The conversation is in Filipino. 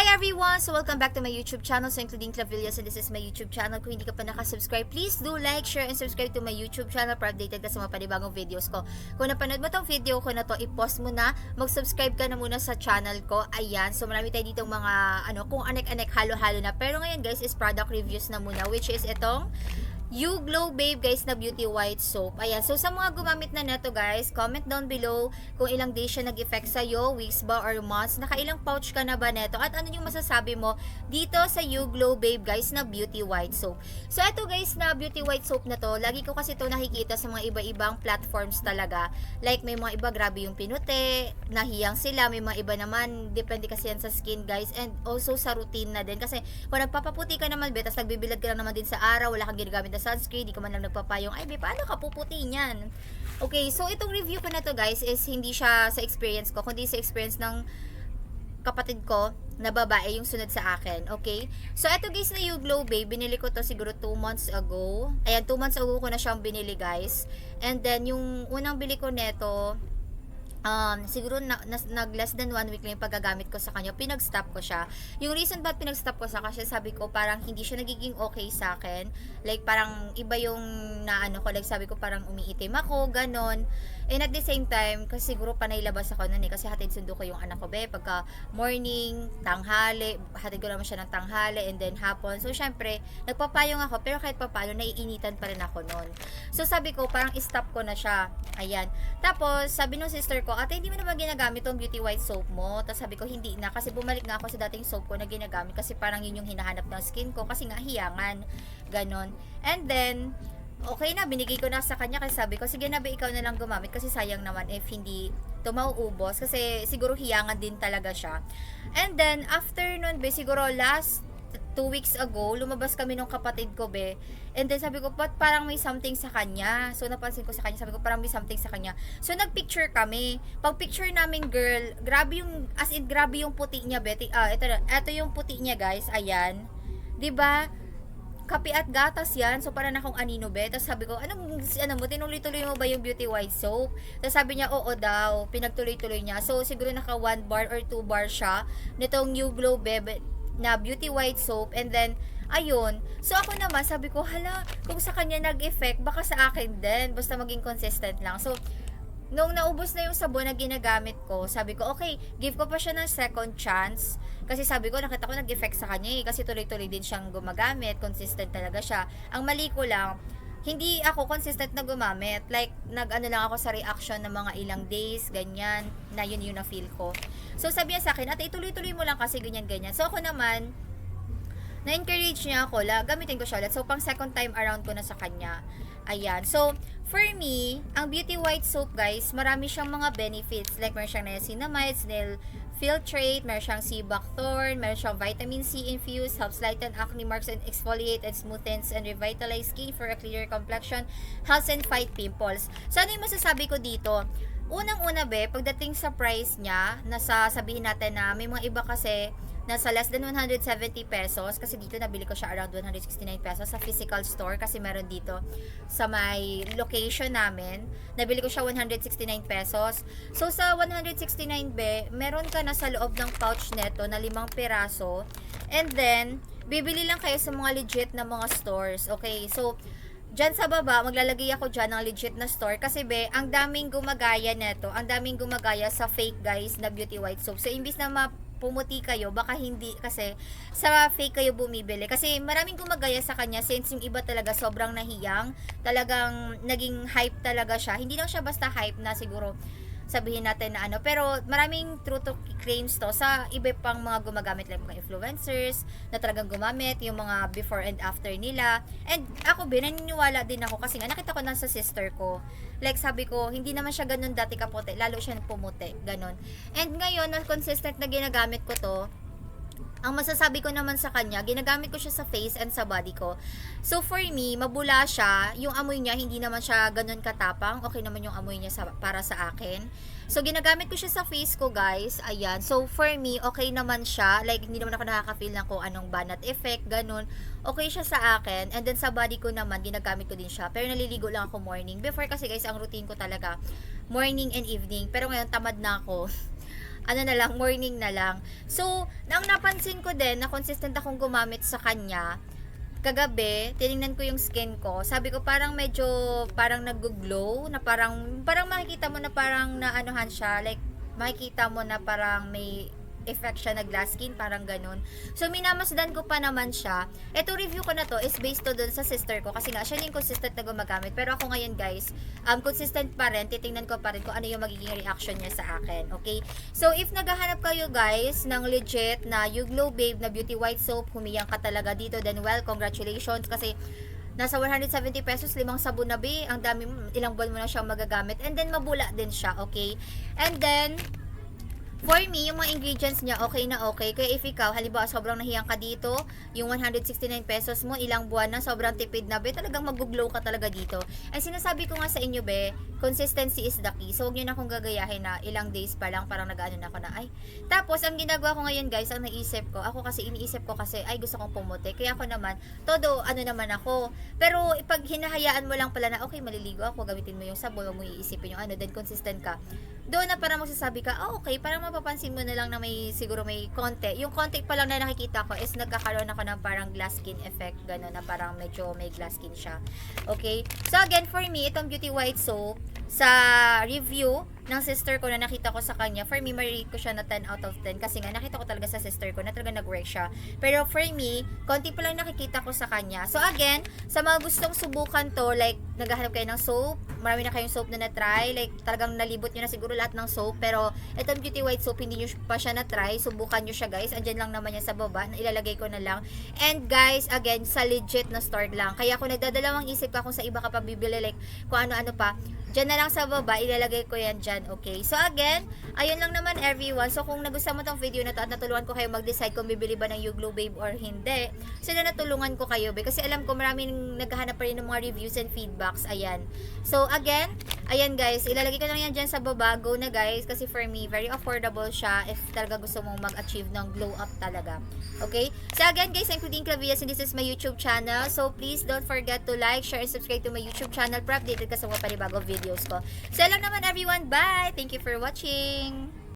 everyone! So welcome back to my YouTube channel, so including Clavillas, and this is my YouTube channel. Kung hindi ka pa nakasubscribe, please do like, share, and subscribe to my YouTube channel para updated ka sa mga panibagong videos ko. Kung napanood mo tong video ko na to, i-pause mo na, mag-subscribe ka na muna sa channel ko. Ayan, so marami tayo ditong mga, kung anek-anek, halo-halo na. Pero ngayon guys, is product reviews na muna, which is itong You Glow Babe guys na Beauty White Soap. Ayan, so sa mga gumamit na neto guys, comment down below kung ilang days siya nag-effect sa'yo, weeks ba or months, nakailang pouch ka na ba neto, at ano yung masasabi mo dito sa You Glow Babe guys na Beauty White Soap. So ito guys na Beauty White Soap na to, lagi ko kasi to nakikita sa mga iba-ibang platforms talaga. Like may mga iba grabe yung pinuti, nahiyang sila, may mga iba naman, depende kasi yan sa skin guys, and also sa routine na din. Kasi kung nagpapaputi ka naman, betas nagbibilad ka lang naman din sa araw, wala kang ginagamit na sunscreen, di ka man lang nagpapayong, ay be, paano ka puputi niyan? Okay, so itong review ko na to guys is hindi siya sa experience ko, kundi sa experience ng kapatid ko na babae yung sunod sa akin. Okay, so ito guys na You Glow Babe, binili ko to siguro 2 months ago. Ayan, 2 months ago ko na siyang binili guys. And then yung unang bili ko neto, siguro nag less than 1 week lang yung paggagamit ko sa kanya, pinag-stop ko siya. Yung reason ba't pinag-stop ko sa kasi sabi ko parang hindi siya nagiging okay sa akin. Like parang iba yung ko, like sabi ko parang umiitim ako, ganon. And at the same time, kasi siguro panay labas ako nun kasi hatid sundo ko yung anak ko pagka morning, tanghali, hatid ko naman siya ng tanghali and then hapon. So syempre, nagpapayong ako pero kahit papalo naiinitan pa rin ako nun. So sabi ko parang stop ko na siya. Ayan. Tapos sabi nung sister ko, ate, hindi mo naman ginagamit tong Beauty White Soap mo? Tapos sabi ko, hindi na. Kasi bumalik nga ako sa dating soap ko na ginagamit. Kasi parang yun yung hinahanap ng skin ko. Kasi nga, hiyangan. Ganon. And then, okay na, binigay ko na sa kanya. Kasi sabi ko, sige na ba, ikaw na lang gumamit. Kasi sayang naman if hindi ito mauubos. Kasi siguro hiyangan din talaga siya. And then, after nun, siguro last 2 weeks ago, lumabas kami nung kapatid ko, and then sabi ko, parang may something sa kanya. So napansin ko sa kanya, sabi ko parang may something sa kanya. So nagpicture kami. Pag picture namin, girl, grabe yung, as in grabe yung puti niya, ito yung puti niya, guys. Ayan. 'Di ba? Kape at gatas yan. So parang akong anino, Tapos sabi ko, ano mo, tinuloy-tuloy mo ba yung Beauty White Soap? Tapos sabi niya, oo daw. Pinagtuloy-tuloy niya. So siguro naka 1 bar or 2 bar siya nitong You Glow Babe na Beauty White Soap. And then ayun. So ako naman, sabi ko, hala, kung sa kanya nag-effect, baka sa akin din. Basta maging consistent lang. So, nung naubos na yung sabon na ginagamit ko, sabi ko, okay, give ko pa siya ng second chance. Kasi sabi ko, nakita ko nag-effect sa kanya kasi tuloy-tuloy din siyang gumagamit. Consistent talaga siya. Ang mali ko lang, hindi ako consistent na gumamit. Like, lang ako sa reaction ng mga ilang days, ganyan, na yun yung na-feel ko. So, sabi niya sa akin, ate, ituloy-tuloy mo lang kasi ganyan-ganyan. So, ako naman, na-encourage niya ako, gamitin ko siya ulit. So, pang second time around ko na sa kanya. Ayan. So, for me, ang Beauty White Soap, guys, marami siyang mga benefits. Like, meron siyang niacinamide, snail filtrate, meron siyang sea buckthorn, meron siyang vitamin C infused, helps lighten acne marks and exfoliate and smoothens and revitalize skin for a clearer complexion, helps and fight pimples. So, ano yung masasabi ko dito? Unang-una, pagdating sa price niya, sabihin natin na may mga iba kasi nasa less than 170 pesos, kasi dito nabili ko siya around 169 pesos sa physical store kasi meron dito sa my location namin. Nabili ko siya 169 pesos. So sa 169 meron ka na sa loob ng pouch neto na 5 piraso. And then bibili lang kayo sa mga legit na mga stores. Okay, so dyan sa baba, maglalagay ako dyan ng legit na store kasi ang daming gumagaya neto, ang daming gumagaya sa fake guys na Beauty White Soap. So imbis na pumuti kayo, baka hindi kasi sa fake kayo bumibili. Kasi maraming gumagaya sa kanya since yung iba talaga sobrang nahiyang. Talagang naging hype talaga siya. Hindi lang siya basta hype na siguro sabihin natin na pero maraming true to claims to sa iba pang mga gumagamit like mga influencers na talagang gumamit yung mga before and after nila. And ako naniniwala din ako kasi nga nakita ko na sa sister ko. Like sabi ko, hindi naman siya ganun dati kapote, lalo siya pumuti, ganun. And ngayon, na consistent na ginagamit ko to, ang masasabi ko naman sa kanya, ginagamit ko siya sa face and sa body ko. So for me, mabula siya. Yung amoy niya, hindi naman siya ganun katapang. Okay naman yung amoy niya para sa akin. So ginagamit ko siya sa face ko, guys. Ayan. So for me, okay naman siya. Like, hindi naman ako nakaka-feel ng kung anong banat effect, ganun. Okay siya sa akin. And then sa body ko naman, ginagamit ko din siya. Pero naliligo lang ako morning. Before kasi guys, ang routine ko talaga, morning and evening. Pero ngayon, tamad na ako. ano na lang, morning na lang. So, nang napansin ko din na consistent akong gumamit sa kanya, kagabi, tiningnan ko yung skin ko. Sabi ko parang medyo parang nag-glow na parang makikita mo na parang naanuhan siya, like makikita mo na parang may effect siya na glass skin, parang ganun. So, minamasdan ko pa naman siya. Ito, review ko na to is based to dun sa sister ko kasi nga, siya yung consistent na gumagamit. Pero ako ngayon, guys, consistent pa rin. Titingnan ko pa rin kung ano yung magiging reaction niya sa akin. Okay? So, if naghahanap kayo, guys, ng legit na You Glow Babe na Beauty White Soap, humiyang ka talaga dito, then well, congratulations kasi nasa 170 pesos, 5 sabon na be. Ang dami, ilang buwan mo na siyang magagamit. And then, mabula din siya, okay? And then, for me, yung mga ingredients niya, okay na okay. Kaya if ikaw, halimbawa, sobrang nahiyang ka dito, yung 169 pesos mo, ilang buwan na, sobrang tipid na, be, talagang mag-glow ka talaga dito. And sinasabi ko nga sa inyo, be, consistency is the key. So, huwag nyo na akong gagayahin na ilang days pa lang, parang nag-ano na ako na, ay. Tapos, ang ginagawa ko ngayon, guys, ang naisip ko, ako kasi, iniisip ko kasi, ay, gusto kong pumuti. Kaya ako naman, todo, ano naman ako. Pero, pag hinahayaan mo lang pala na, okay, maliligo ako, gamitin mo yung sabon, huwag mo iisipin yung ano, then consistent ka. Doon na parang magsasabi ka, oh, okay, parang mapapansin mo na lang na siguro may konti. Yung konti pa lang na nakikita ko is nagkakaroon ako ng parang glass skin effect, gano'n, na parang medyo may glass skin siya. Okay? So, again, for me, itong Beauty White Soap, sa review ng sister ko na nakita ko sa kanya, for me, ma-rate ko siya na 10 out of 10 kasi nga nakita ko talaga sa sister ko na talaga nag-work siya. Pero for me, konti pa lang nakikita ko sa kanya. So again, sa mga gustong subukan to, like naghahanap kayo ng soap, marami na kayong soap na na-try, like talagang nalibot nyo na siguro lahat ng soap, pero itong Beauty White Soap, hindi nyo pa siya na-try, subukan nyo siya, guys. Andyan lang naman yan sa baba, ilalagay ko na lang. And guys, again, sa legit na store lang. Kaya kung nagdadalawang isip ka kung sa iba ka pa bibili, like kung ano-ano pa, dyan na lang sa baba, ilalagay ko yan dyan, okay? So again, ayun lang naman everyone. So kung nagustuhan mo tong video na to at natulungan ko kayo mag-decide kung bibili ba ng You Glow Babe or hindi, sila natulungan ko kayo, be. Kasi alam ko maraming naghahanap pa rin ng mga reviews and feedbacks, ayan. So again, ayan guys, ilalagay ko lang yan dyan sa baba. Go na guys, kasi for me, very affordable siya if talaga gusto mong mag-achieve ng glow up talaga. Okay? So again guys, I'm Claudine Clavillas and this is my YouTube channel. So please don't forget to like, share, and subscribe to my YouTube channel para updated ka sa mga panibagong videos ko. So lang naman everyone, bye! Thank you for watching!